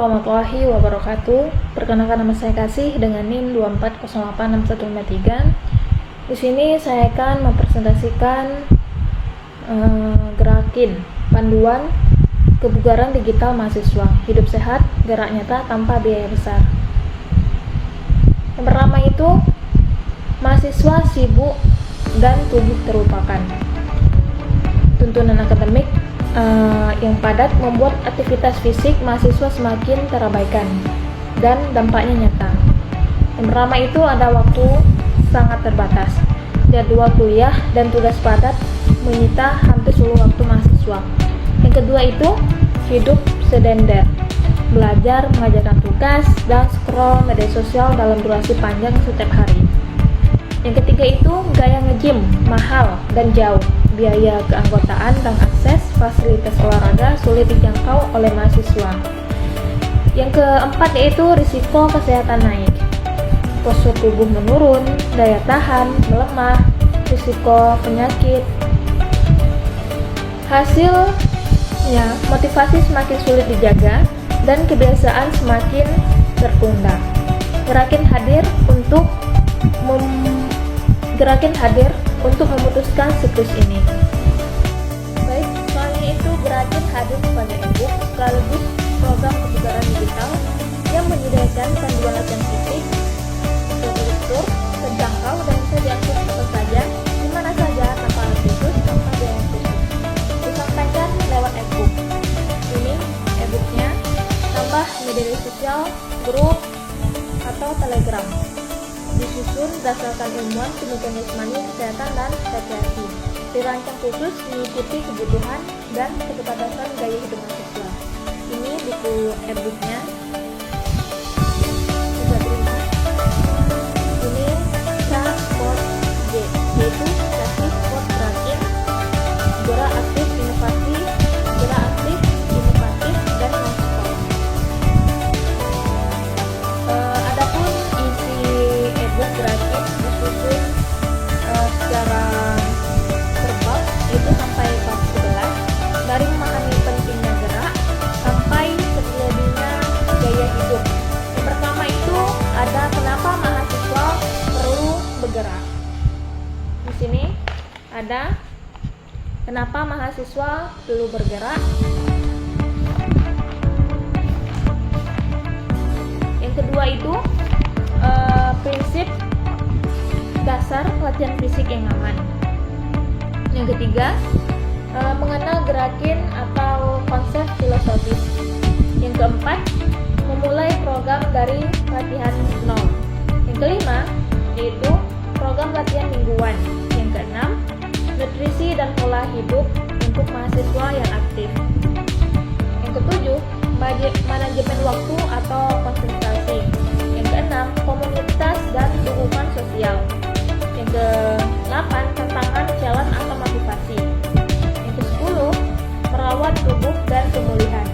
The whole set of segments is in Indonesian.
warahmatullahi wabarakatuh. Perkenalkan, nama saya Kasih dengan NIM 24086153. Di sini saya akan mempresentasikan gerakin panduan kebugaran digital mahasiswa. Hidup sehat, gerak nyata tanpa biaya besar. Yang pertama itu, mahasiswa sibuk dan tubuh terlupakan. Tuntunan akademik yang padat membuat aktivitas fisik mahasiswa semakin terabaikan dan dampaknya nyata. Yang pertama itu ada waktu sangat terbatas. Jadwal kuliah dan tugas padat menyita hampir seluruh waktu mahasiswa. Yang kedua itu hidup sedender. Belajar, mengajarkan tugas, dan scroll media sosial dalam durasi panjang setiap hari. Yang ketiga itu gaya nge-gym mahal dan jauh. Biaya keanggotaan dan akses fasilitas olahraga sulit dijangkau oleh mahasiswa. Yang keempat yaitu risiko kesehatan naik. Postur tubuh menurun, daya tahan melemah, risiko penyakit. Hasilnya, motivasi semakin sulit dijaga dan kebiasaan semakin tertunda. Gerakin hadir untuk memutuskan siklus ini. Baik, soalnya itu Gerakin hadir sebagai e-book sekaligus program kebugaran digital yang menyediakan panduan latihan fisik, struktur, terjangkau dan bisa diakses kapan saja, di mana saja tanpa alat khusus, tanpa biaya khusus. Disampaikan lewat e-book. Ini e-booknya tambah media sosial, grup, atau telegram. Disusun berdasarkan ilmuwan kimia jasmani, kesehatan, dan rekreasi. Dirancang khusus mengikuti kebutuhan dan keterbatasan gaya hidup mahasiswa. Ini buku e-booknya. Bisa dilihat. Ini Transport G, yaitu kasih sport gerakin, gerak aktif inovatif, dan non-stop. Adapun isi e-book gerakin disusun secara berbab, yaitu sampai bab 11, dari memahami pentingnya gerak sampai terjadinya gaya hidup. Yang pertama itu ada kenapa mahasiswa perlu bergerak. Di sini ada kenapa mahasiswa perlu bergerak. Yang kedua itu prinsip dasar latihan fisik yang aman. Yang ketiga, mengenal gerakin atau konsep filosofis. Yang keempat, memulai program dari latihan nol. Yang kelima, yaitu program latihan mingguan. Yang keenam, nutrisi dan pola hidup untuk mahasiswa yang aktif. Yang ketujuh, manajemen waktu atau konsentrasi. Yang keenam, komunitas dan dukungan sosial. Yang ke-8, tantangan, challenge atau motivasi. Yang ke-10, merawat tubuh dan pemulihan.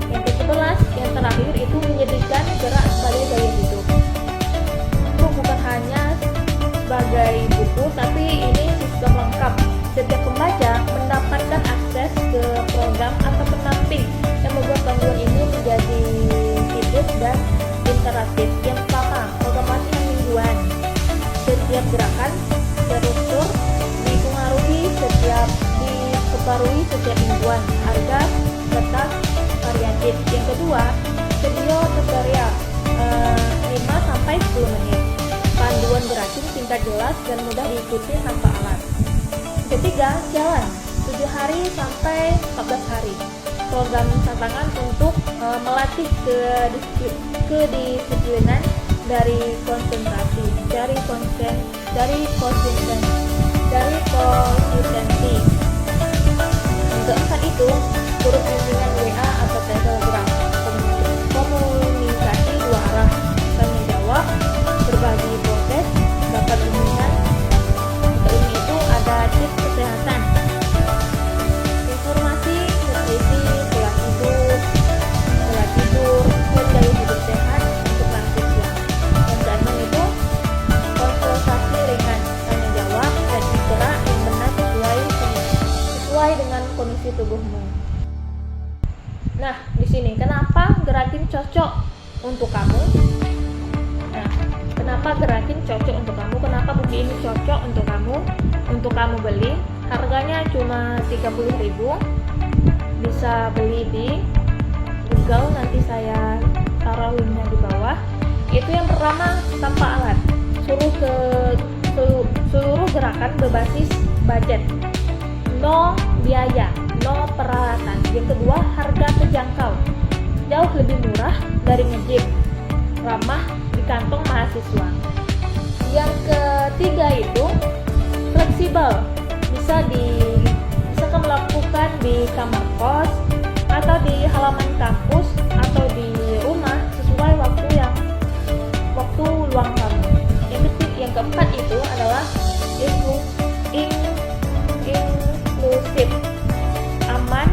Yang ke-11, yang terakhir itu menjadikan gerak sebagai gaya hidup. Itu bukan hanya sebagai buku, tapi ini sistem lengkap. Setiap pembaca mendapatkan akses ke program atau pendamping yang membuat panduan ini menjadi hidup dan interaktif. Yang pertama, program latihan mingguan. Setiap gerakan struktur diperbarui setiap mingguan, harga tetap variatif. Yang kedua, video tutorial 5-10 menit. Panduan gerakin singkat, jelas, dan mudah diikuti tanpa alat. Ketiga, jalan 7 hari sampai 14 hari. Program tantangan untuk melatih kedisiplinan dari konsentrasi, konsistensi. Yang keempat itu grup bimbingan WA atau Telegram, komunikasi 2 arah, tanya jawab, berbagi proses, dapat bimbingan. Ini itu ada tips kesehatan, informasi nutrisi, pola tidur, dan gaya hidup sehat untuk mahasiswa. Yang keenam itu konsultasi ringan, tanya jawab, dan gerak yang benar sesuai dengan kondisi tubuhmu. Nah, di sini kenapa gerakin cocok untuk kamu? Nah, kenapa gerakin cocok untuk kamu? Kenapa buku ini cocok untuk kamu beli? Harganya cuma 30.000. Bisa beli di Google, nanti saya taruh linknya di bawah. Itu yang pertama, tanpa alat. Seluruh gerakan berbasis budget, no biaya, no peralatan. Yang kedua, harga terjangkau, jauh lebih murah dari nge-gym, ramah di kantong mahasiswa. Yang ketiga itu fleksibel, bisa kamu lakukan di kamar kos atau di halaman kampus atau di rumah sesuai waktu luang kamu. Yang keempat itu adalah inklusif, aman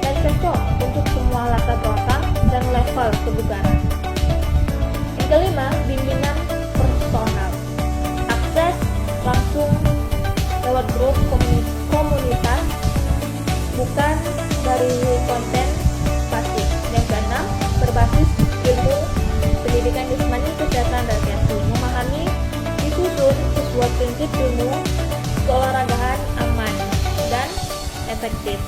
dan cocok untuk semua latar belakang dan level kebugaran. Yang kelima, bimbingan personal, akses langsung lewat grup komunitas, bukan dari konten pasif. Yang keenam, berbasis ilmu pendidikan jasmani, kesehatan dan kreasi, memahami disusun sesuai prinsip ilmu keolahragaan, aman dan efektif.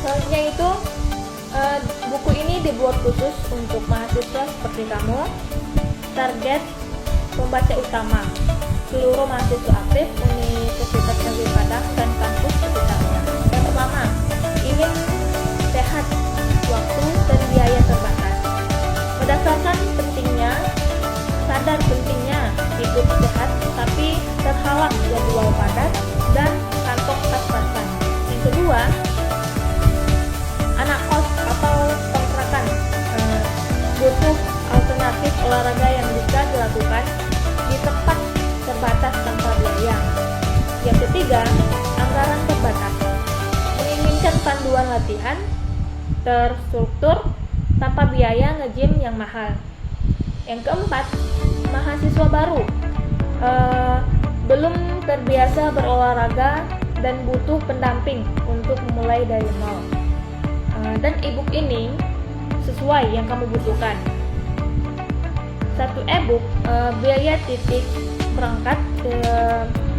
Selanjutnya itu buku ini dibuat khusus untuk mahasiswa seperti kamu. Target pembaca utama, seluruh mahasiswa aktif Universitas Negeri Padang dan kampus sekitarnya. Yang pertama, ingin sehat, waktu dan biaya terbatas. Sadar pentingnya hidup sehat, tapi terhalang jadwal padat dan kantong pas-pasan. Yang kedua, anak kos atau kontrakan butuh alternatif olahraga yang bisa dilakukan di tempat terbatas tanpa biaya. Yang ketiga, anggaran terbatas, menginginkan panduan latihan terstruktur tanpa biaya nge-gym yang mahal. Yang keempat, mahasiswa baru belum terbiasa berolahraga dan butuh pendamping untuk memulai dari nol. Dan e-book ini sesuai yang kamu butuhkan. Satu e-book, biaya titik berangkat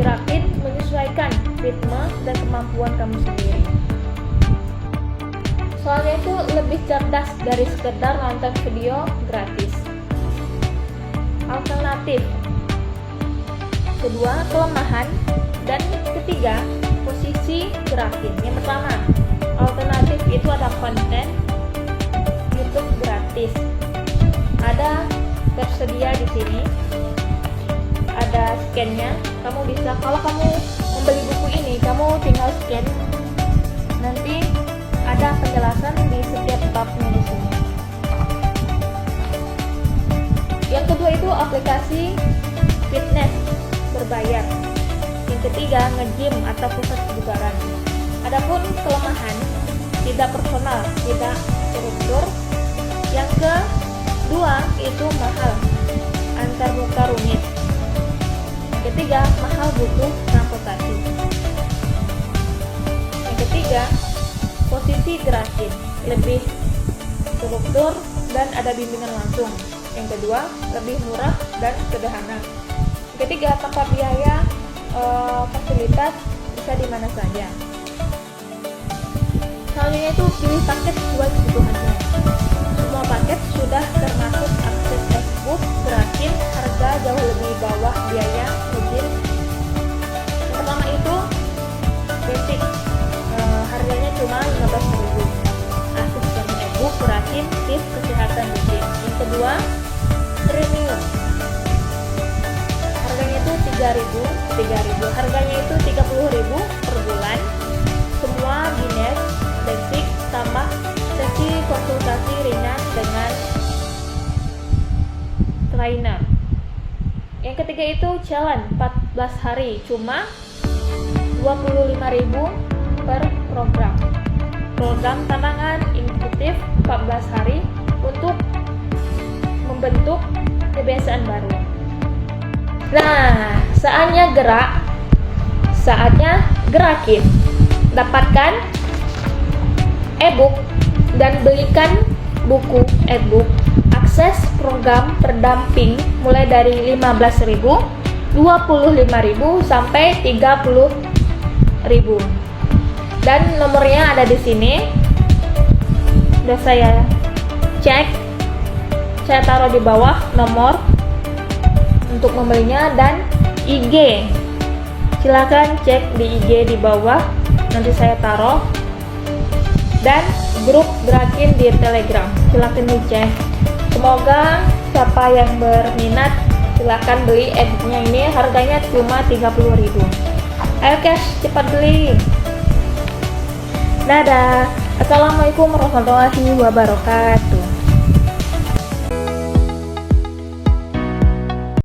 grafis menyesuaikan ritme dan kemampuan kamu sendiri. Soalnya itu lebih cerdas dari sekedar nonton video gratis. Alternatif. Kedua, kelemahan. Dan ketiga, posisi grafis. Yang pertama, alternatif itu ada konten YouTube gratis. Ada tersedia di sini. Ada scan-nya. Kamu bisa, kalau kamu membeli buku ini, kamu tinggal scan. Nanti ada penjelasan di setiap babnya di sini. Yang kedua itu aplikasi fitness berbayar. Yang ketiga, nge-gym atau pusat kebugaran. Adapun kelemahan, tidak personal, tidak struktur. Yang kedua itu mahal, antar muka rumit. Yang ketiga, mahal, butuh transportasi. Yang ketiga, posisi grafis, lebih struktur dan ada bimbingan langsung. Yang kedua, lebih murah dan sederhana. Yang ketiga, tanpa biaya, fasilitas bisa di mana saja. Selanjutnya itu pilih paket sesuai kebutuhannya. Semua paket sudah termasuk akses e-book gratis, harga jauh lebih bawah biaya nge-gym. Yang pertama itu basic, harganya cuma 15.000. Akses e-book gratis, tips kesehatan nge-gym. Yang kedua, premium, harganya itu 3.000, harganya itu 30.000 per bulan. Semua binès, basic, tambah sesi konsultasi ringan dengan trainer. Yang ketiga itu challenge 14 hari, cuma 25.000 per program. Program tantangan intuitif 14 hari untuk membentuk kebiasaan baru. Nah, saatnya gerak, saatnya gerakin. Dapatkan e-book dan belikan buku e-book, akses program pendamping mulai dari 15.000, 25.000 sampai 30.000. Dan nomornya ada di sini. Udah saya cek. Saya taruh di bawah nomor untuk membelinya dan IG. Silakan cek di IG di bawah, nanti saya taruh, dan grup Drakin di Telegram, silakan dicek. Semoga siapa yang berminat silakan beli e-booknya ini, harganya cuma 30.000. Ayo guys, cepat beli. Dadah. Assalamualaikum warahmatullahi wabarakatuh.